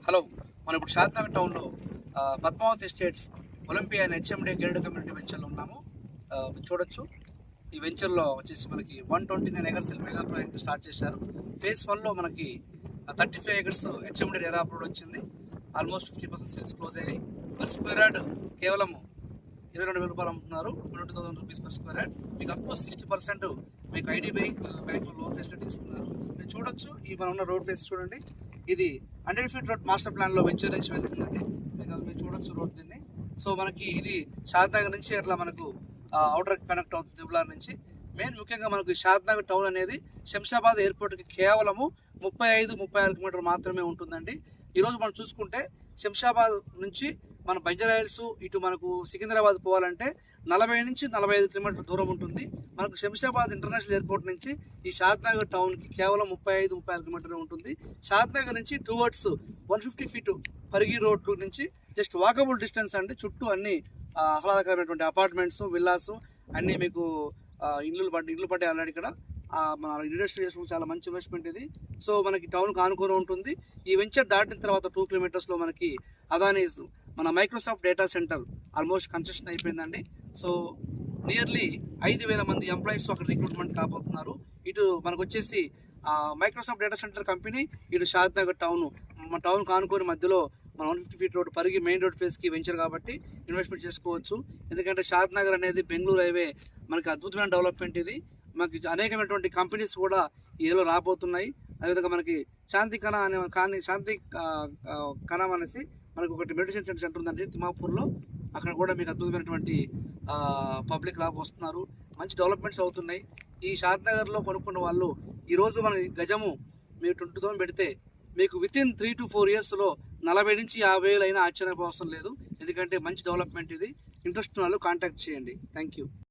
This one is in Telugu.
హలో, మనం ఇప్పుడు షాద్నగర్ టౌన్లో Padmavati estates Olympia and HMD gated community వెంచర్లో ఉన్నాము. చూడొచ్చు, ఈ వెంచర్లో వచ్చేసి మనకి 129 ఎకర్స్ మెగా ప్రాజెక్ట్ స్టార్ట్ చేశారు. ఫేజ్ 1లో మనకి 35 ఎకర్స్ హెచ్ఎండి ఎరా అప్రూవ్ వచ్చింది. ఆల్మోస్ట్ 50% సేల్స్ క్లోజ్ అయ్యాయి. పర్ స్క్వేర్ యార్డ్ కేవలం 22,000 రూపాయలు అమ్ముతున్నారు. 20,000 రూపీస్ పర్ స్క్వేర్ యార్డ్. మీకు అప్ టు 60% మీకు ఐడిబిఐ బ్యాంకులో లోన్ ఫెసిలిటీ ఇస్తున్నారు. మీరు చూడొచ్చు, ఈ మనం ఉన్న రోడ్ ఫేస్ చూడండి. ఇది 100 ఫీట్ రోడ్ మాస్టర్ ప్లాన్లో వెంచర్ నుంచి వెళ్తుందండి. మీరు చూడొచ్చు రోడ్ దీన్ని. సో మనకి ఇది షాద్నగర్ నుంచి అట్లా మనకు అవుటర్ కనెక్ట్ అవుతుంది జుబ్లార్ నుంచి. మెయిన్ ముఖ్యంగా మనకు షాద్నగర్ టౌన్ అనేది శంషాబాద్ ఎయిర్పోర్ట్కి కేవలము 35-36 కిలోమీటర్లు మాత్రమే ఉంటుందండి. ఈరోజు మనం చూసుకుంటే శంషాబాద్ నుంచి మన బంజారాహిల్స్ ఇటు మనకు సికింద్రాబాద్ పోవాలంటే 40 నుంచి 45 కిలోమీటర్ల దూరం ఉంటుంది. మనకు శంషాబాద్ ఇంటర్నేషనల్ ఎయిర్పోర్ట్ నుంచి ఈ షాద్నగర్ టౌన్కి కేవలం 35-36 కిలోమీటర్లు ఉంటుంది. షాద్నగర్ నుంచి టువర్డ్స్ 150 ఫీట్ పరిగి రోడ్ నుంచి జస్ట్ వాకబుల్ డిస్టెన్స్ అండి. చుట్టూ అన్ని ఆహ్లాదకరమైనటువంటి అపార్ట్మెంట్స్, విల్లాస్ అన్నీ మీకు ఇల్లు పడ్డాయి ఆల్రెడీ. ఇక్కడ మన ఇండస్ట్రీ చేసుకుంటే చాలా మంచి ఇన్వెస్ట్మెంట్ ఇది. సో మనకి టౌన్కి ఆనుకొని ఉంటుంది. ఈ వెంచర్ దాటిన తర్వాత 2 కిలోమీటర్స్లో మనకి అదానీ మన Microsoft data centre almost construction అయిపోయిందండి. సో నియర్లీ 5,000 మంది ఎంప్లాయీస్ అక్కడ రిక్రూట్మెంట్ కాబోతున్నారు. ఇటు మనకు వచ్చేసి మైక్రోసాఫ్ట్ డేటా సెంటర్ కంపెనీ, ఇటు షాద్నగర్ టౌన్ కానుకొని మధ్యలో మన 150 feet road Parigi main road ఫేస్కి వెంచర్ కాబట్టి ఇన్వెస్ట్మెంట్ చేసుకోవచ్చు. ఎందుకంటే షాద్నగర్ అనేది బెంగళూరు హైవే మనకి అద్భుతమైన డెవలప్మెంట్ ఇది. మనకి అనేకమైనటువంటి కంపెనీస్ కూడా ఈ ఏరియాలో రాబోతున్నాయి. అదేవిధంగా మనకి శాంతి కణం అనేసి మనకు ఒకటి మెడిసిన్ సెంటర్ ఉందండి తిమ్మాపూర్లో. అక్కడ కూడా మీకు అద్భుతమైనటువంటి పబ్లిక్ వస్తున్నారు. మంచి డెవలప్మెంట్స్ అవుతున్నాయి. ఈ షాద్నగర్లో కొనుక్కున్న వాళ్ళు ఈరోజు మన గజము మీరు 20,000 పెడితే మీకు వితిన్ 3 to 4 ఇయర్స్లో 40 నుంచి 50,000 అయినా ఆశ్చర్యపోవడం లేదు. ఎందుకంటే మంచి డెవలప్మెంట్ ఇది. ఇంట్రెస్ట్ వాళ్ళు కాంటాక్ట్ చేయండి. Thank you.